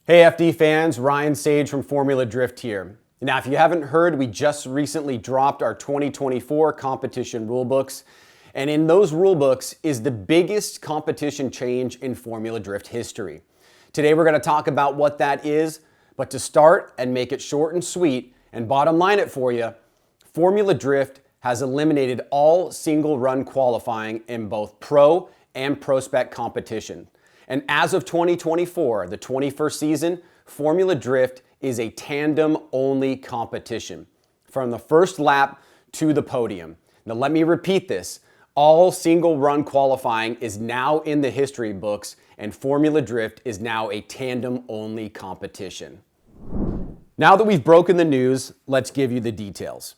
Hey FD fans, Ryan Sage from Formula Drift here. Now if you haven't heard, we just recently dropped our 2024 competition rulebooks, and in those rulebooks is the biggest competition change in Formula Drift history. Today we're going to talk about what that is, but to start and make it short and sweet and bottom line it for you, Formula Drift has eliminated all single run qualifying in both Pro and Prospec competition. And as of 2024, the 21st season, Formula Drift is a tandem-only competition, from the first lap to the podium. Now let me repeat this. All single run qualifying is now in the history books, and Formula Drift is now a tandem-only competition. Now that we've broken the news, let's give you the details.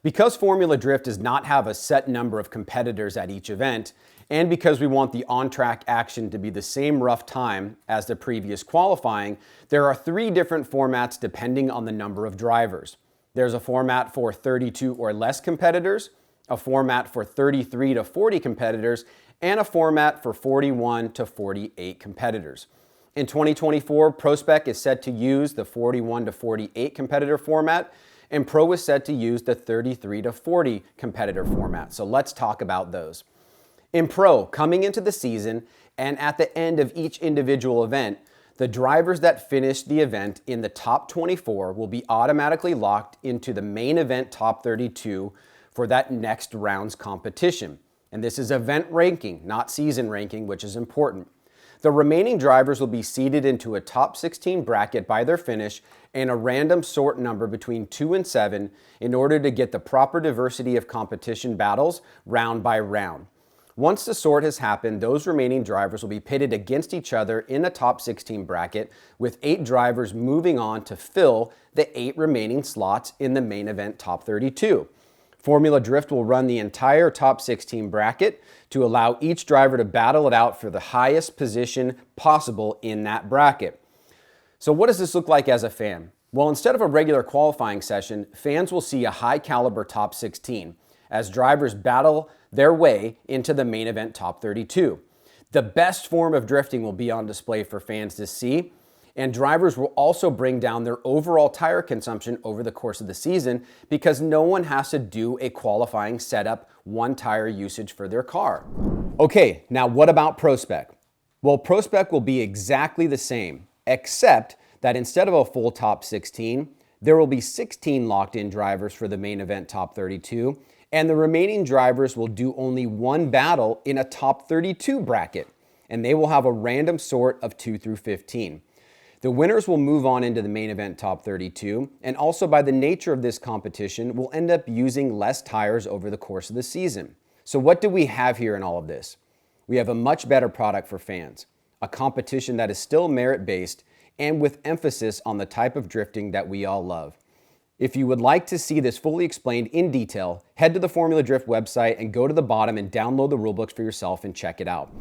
Because Formula Drift does not have a set number of competitors at each event, and because we want the on-track action to be the same rough time as the previous qualifying, there are 3 different formats depending on the number of drivers. There's a format for 32 or less competitors, a format for 33 to 40 competitors, and a format for 41 to 48 competitors. In 2024, Prospec is set to use the 41 to 48 competitor format, and Pro is set to use the 33 to 40 competitor format. So let's talk about those. In Pro, coming into the season and at the end of each individual event, the drivers that finish the event in the top 24 will be automatically locked into the main event top 32 for that next round's competition. And this is event ranking, not season ranking, which is important. The remaining drivers will be seeded into a top 16 bracket by their finish and a random sort number between 2 and 7 in order to get the proper diversity of competition battles round by round. Once the sort has happened, those remaining drivers will be pitted against each other in a top 16 bracket, with 8 drivers moving on to fill the 8 remaining slots in the main event top 32. Formula Drift will run the entire top 16 bracket to allow each driver to battle it out for the highest position possible in that bracket. So what does this look like as a fan? Well, instead of a regular qualifying session, fans will see a high caliber top 16 as drivers battle their way into the main event top 32. The best form of drifting will be on display for fans to see, and drivers will also bring down their overall tire consumption over the course of the season because no one has to do a qualifying setup, one tire usage for their car. Okay, now what about Prospec? Well, Prospec will be exactly the same, except that instead of a full top 16, there will be 16 locked-in drivers for the main event top 32, and the remaining drivers will do only one battle in a top 32 bracket, and they will have a random sort of 2 through 15. The winners will move on into the main event top 32, and also by the nature of this competition, will end up using less tires over the course of the season. So what do we have here in all of this? We have a much better product for fans, a competition that is still merit-based and with emphasis on the type of drifting that we all love. If you would like to see this fully explained in detail, head to the Formula Drift website and go to the bottom and download the rulebooks for yourself and check it out.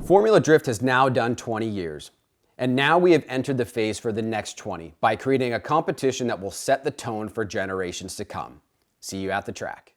Formula Drift has now done 20 years. And now we have entered the phase for the next 20 by creating a competition that will set the tone for generations to come. See you at the track.